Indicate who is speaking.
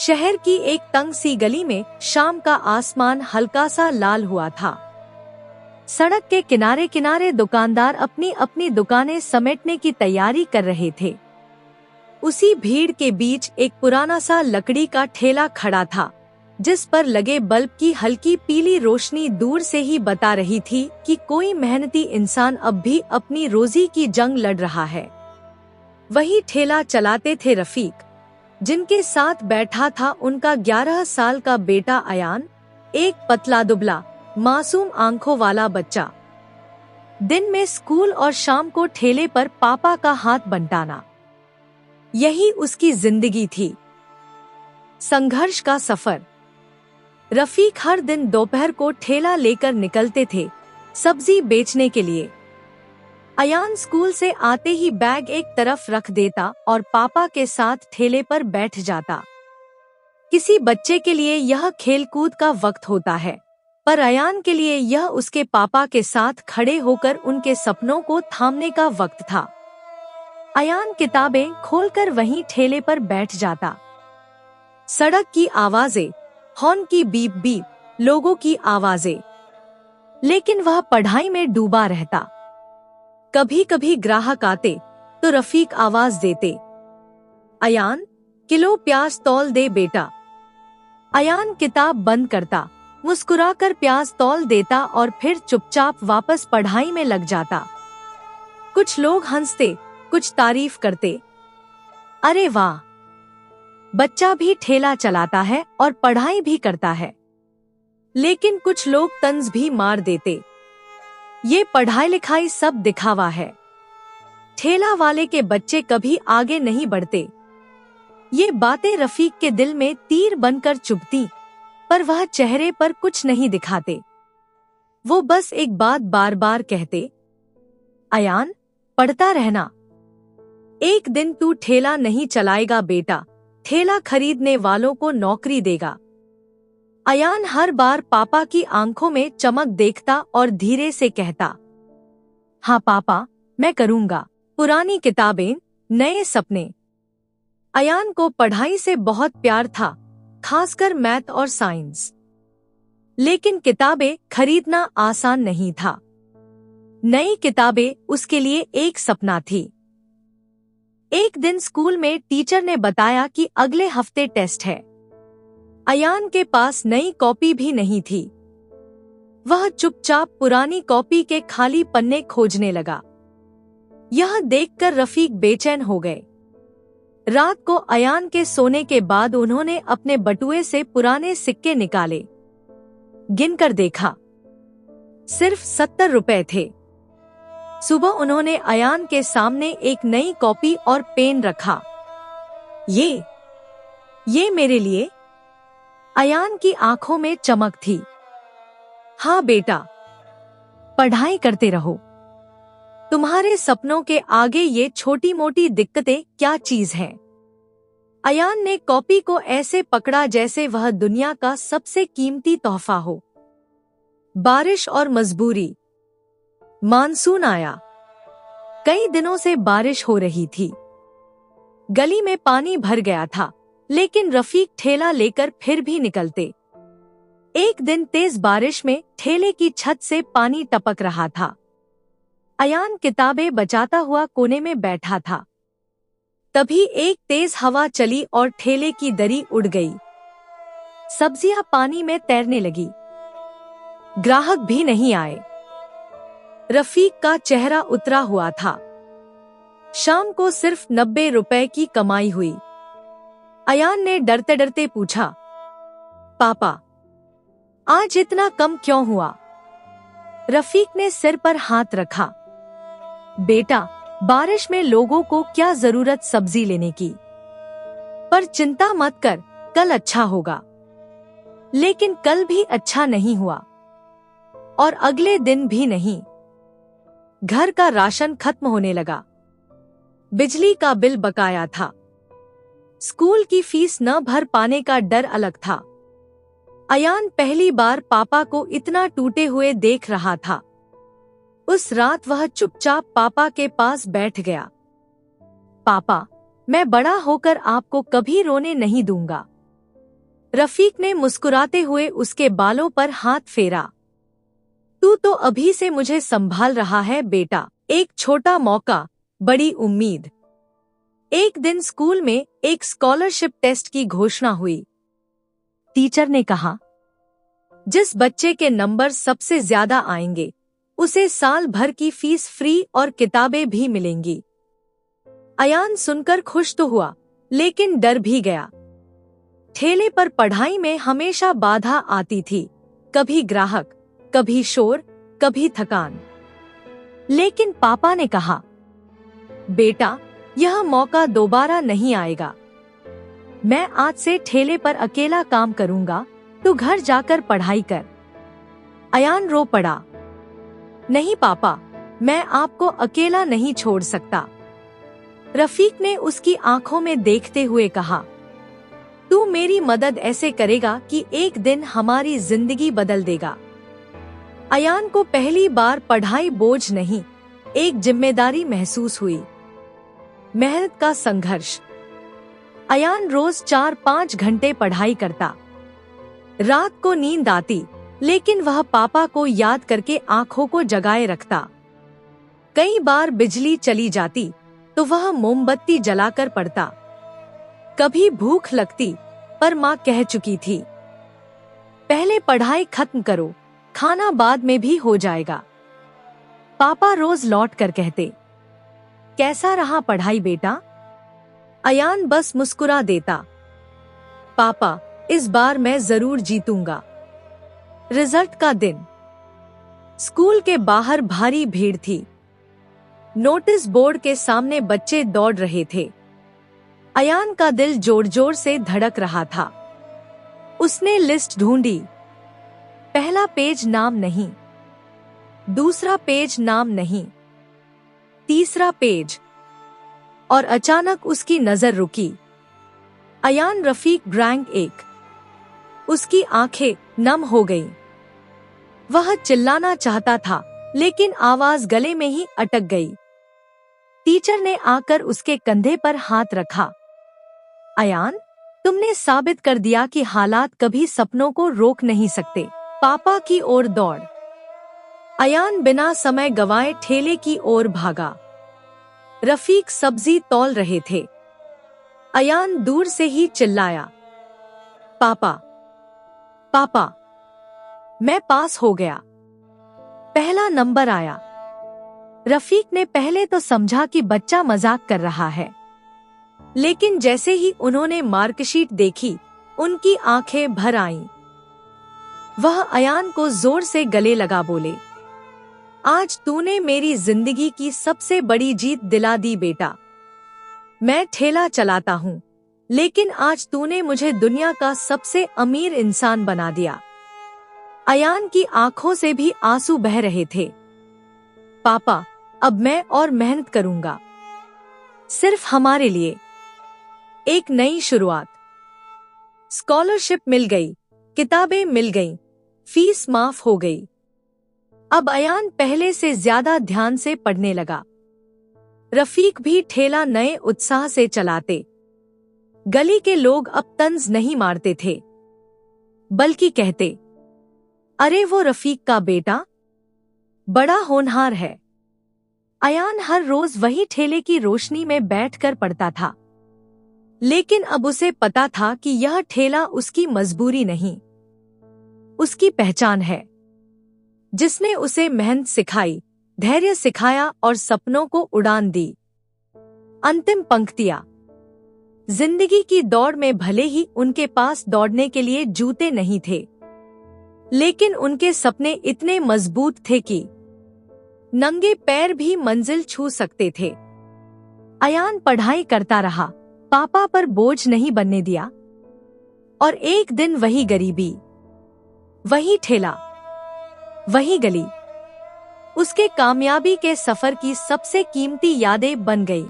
Speaker 1: शहर की एक तंग सी गली में शाम का आसमान हल्का सा लाल हुआ था। सड़क के किनारे किनारे दुकानदार अपनी अपनी दुकानें समेटने की तैयारी कर रहे थे। उसी भीड़ के बीच एक पुराना सा लकड़ी का ठेला खड़ा था, जिस पर लगे बल्ब की हल्की पीली रोशनी दूर से ही बता रही थी कि कोई मेहनती इंसान अब भी अपनी रोजी की जंग लड़ रहा है। वही ठेला चलाते थे रफीक, जिनके साथ बैठा था उनका 11 साल का बेटा अयान, एक पतला दुबला मासूम आंखों वाला बच्चा। दिन में स्कूल और शाम को ठेले पर पापा का हाथ बंटाना, यही उसकी जिंदगी थी। संघर्ष का सफर। रफीक हर दिन दोपहर को ठेला लेकर निकलते थे, सब्जी बेचने के लिए। अयान स्कूल से आते ही बैग एक तरफ रख देता और पापा के साथ ठेले पर बैठ जाता। किसी बच्चे के लिए यह खेलकूद का वक्त होता है, पर अयान के लिए यह उसके पापा के साथ खड़े होकर उनके सपनों को थामने का वक्त था। अयान किताबें खोलकर वहीं ठेले पर बैठ जाता। सड़क की आवाजें, हॉर्न की बीप बीप, लोगों की आवाजें, लेकिन वह पढ़ाई में डूबा रहता। कभी कभी ग्राहक आते तो रफीक आवाज देते, अयान, किलो प्याज तौल दे बेटा। अयान किताब बंद करता, मुस्कुराकर प्याज तौल देता और फिर चुपचाप वापस पढ़ाई में लग जाता। कुछ लोग हंसते, कुछ तारीफ करते, अरे वाह, बच्चा भी ठेला चलाता है और पढ़ाई भी करता है। लेकिन कुछ लोग तंज भी मार देते, ये पढ़ाई लिखाई सब दिखावा है। ठेला वाले के बच्चे कभी आगे नहीं बढ़ते। ये बातें रफीक के दिल में तीर बनकर चुभती, पर वह चेहरे पर कुछ नहीं दिखाते। वो बस एक बात बार बार कहते, अयान, पढ़ता रहना। एक दिन तू ठेला नहीं चलाएगा बेटा, ठेला खरीदने वालों को नौकरी देगा। अयान हर बार पापा की आंखों में चमक देखता और धीरे से कहता, हाँ पापा, मैं करूँगा। पुरानी किताबें, नए सपने। अयान को पढ़ाई से बहुत प्यार था, खासकर मैथ और साइंस। लेकिन किताबें खरीदना आसान नहीं था। नई किताबें उसके लिए एक सपना थी। एक दिन स्कूल में टीचर ने बताया कि अगले हफ्ते टेस्ट है। अयान के पास नई कॉपी भी नहीं थी। वह चुपचाप पुरानी कॉपी के खाली पन्ने खोजने लगा। यह देखकर रफीक बेचैन हो गए। रात को अयान के सोने के बाद उन्होंने अपने बटुए से पुराने सिक्के निकाले। गिनकर देखा, सिर्फ 70 रुपए थे। सुबह उन्होंने अयान के सामने एक नई कॉपी और पेन रखा। ये मेरे लिए? अयान की आंखों में चमक थी। हाँ बेटा, पढ़ाई करते रहो। तुम्हारे सपनों के आगे ये छोटी मोटी दिक्कतें क्या चीज हैं? अयान ने कॉपी को ऐसे पकड़ा जैसे वह दुनिया का सबसे कीमती तोहफा हो। बारिश और मजबूरी। मानसून आया। कई दिनों से बारिश हो रही थी। गली में पानी भर गया था, लेकिन रफीक ठेला लेकर फिर भी निकलते। एक दिन तेज बारिश में ठेले की छत से पानी टपक रहा था। अयान किताबें बचाता हुआ कोने में बैठा था। तभी एक तेज हवा चली और ठेले की दरी उड़ गई। सब्जियां पानी में तैरने लगी। ग्राहक भी नहीं आए। रफीक का चेहरा उतरा हुआ था। शाम को सिर्फ 90 रुपए की कमाई हुई। अयान ने डरते डरते पूछा, पापा, आज इतना कम क्यों हुआ? रफीक ने सिर पर हाथ रखा। बेटा, बारिश में लोगों को क्या जरूरत सब्जी लेने की? पर चिंता मत कर, कल अच्छा होगा। लेकिन कल भी अच्छा नहीं हुआ, और अगले दिन भी नहीं। घर का राशन खत्म होने लगा। बिजली का बिल बकाया था। स्कूल की फीस न भर पाने का डर अलग था। अयान पहली बार पापा को इतना टूटे हुए देख रहा था। उस रात वह चुपचाप पापा के पास बैठ गया। पापा, मैं बड़ा होकर आपको कभी रोने नहीं दूंगा। रफीक ने मुस्कुराते हुए उसके बालों पर हाथ फेरा। तू तो अभी से मुझे संभाल रहा है बेटा। एक छोटा मौका, बड़ी उम्मीद। एक दिन स्कूल में एक स्कॉलरशिप टेस्ट की घोषणा हुई। टीचर ने कहा, जिस बच्चे के नंबर सबसे ज्यादा आएंगे उसे साल भर की फीस फ्री और किताबें भी मिलेंगी। अयान सुनकर खुश तो हुआ, लेकिन डर भी गया। ठेले पर पढ़ाई में हमेशा बाधा आती थी, कभी ग्राहक, कभी शोर, कभी थकान। लेकिन पापा ने कहा, बेटा, यह मौका दोबारा नहीं आएगा। मैं आज से ठेले पर अकेला काम करूंगा, तू घर जाकर पढ़ाई कर। अयान रो पड़ा। नहीं पापा, मैं आपको अकेला नहीं छोड़ सकता। रफीक ने उसकी आंखों में देखते हुए कहा, तू मेरी मदद ऐसे करेगा कि एक दिन हमारी जिंदगी बदल देगा। अयान को पहली बार पढ़ाई बोझ नहीं, एक जिम्मेदारी महसूस हुई। मेहनत का संघर्ष। अयान रोज 4-5 घंटे पढ़ाई करता। रात को नींद आती, लेकिन वह पापा को याद करके आंखों को जगाए रखता। कई बार बिजली चली जाती तो वह मोमबत्ती जलाकर पढ़ता। कभी भूख लगती, पर माँ कह चुकी थी, पहले पढ़ाई खत्म करो, खाना बाद में भी हो जाएगा। पापा रोज लौट कर कहते, कैसा रहा पढ़ाई बेटा? अयान बस मुस्कुरा देता, पापा, इस बार मैं जरूर जीतूंगा। रिजल्ट का दिन। स्कूल के बाहर भारी भीड़ थी। नोटिस बोर्ड के सामने बच्चे दौड़ रहे थे। अयान का दिल जोर जोर से धड़क रहा था। उसने लिस्ट ढूंढी। पहला पेज नाम नहीं, दूसरा पेज नाम नहीं, तीसरा पेज। और अचानक उसकी नजर रुकी। अयान रफीक रैंक 1। उसकी आंखें नम हो गईं। वह चिल्लाना चाहता था, लेकिन आवाज गले में ही अटक गई। टीचर ने आकर उसके कंधे पर हाथ रखा। अयान, तुमने साबित कर दिया कि हालात कभी सपनों को रोक नहीं सकते। पापा की ओर दौड़। अयान बिना समय गवाए ठेले की ओर भागा। रफीक सब्जी तौल रहे थे। अयान दूर से ही चिल्लाया, पापा, पापा, मैं पास हो गया। पहला नंबर आया। रफीक ने पहले तो समझा कि बच्चा मजाक कर रहा है, लेकिन जैसे ही उन्होंने मार्कशीट देखी, उनकी आंखें भर आईं। वह अयान को जोर से गले लगा बोले, आज तूने मेरी जिंदगी की सबसे बड़ी जीत दिला दी बेटा। मैं ठेला चलाता हूँ, लेकिन आज तूने मुझे दुनिया का सबसे अमीर इंसान बना दिया। अयान की आंखों से भी आंसू बह रहे थे। पापा, अब मैं और मेहनत करूंगा, सिर्फ हमारे लिए। एक नई शुरुआत। स्कॉलरशिप मिल गई, किताबें मिल गईं, फीस माफ हो गई। अब अयान पहले से ज्यादा ध्यान से पढ़ने लगा। रफीक भी ठेला नए उत्साह से चलाते। गली के लोग अब तंज नहीं मारते थे, बल्कि कहते, अरे वो रफीक का बेटा बड़ा होनहार है। अयान हर रोज वही ठेले की रोशनी में बैठकर पढ़ता था, लेकिन अब उसे पता था कि यह ठेला उसकी मजबूरी नहीं, उसकी पहचान है, जिसने उसे मेहनत सिखाई, धैर्य सिखाया और सपनों को उड़ान दी। अंतिम पंक्तियां। जिंदगी की दौड़ में भले ही उनके पास दौड़ने के लिए जूते नहीं थे, लेकिन उनके सपने इतने मजबूत थे कि नंगे पैर भी मंजिल छू सकते थे। अयान पढ़ाई करता रहा, पापा पर बोझ नहीं बनने दिया। और एक दिन वही गरीबी, वही ठेला, वही गली उसके कामयाबी के सफर की सबसे कीमती यादें बन गई।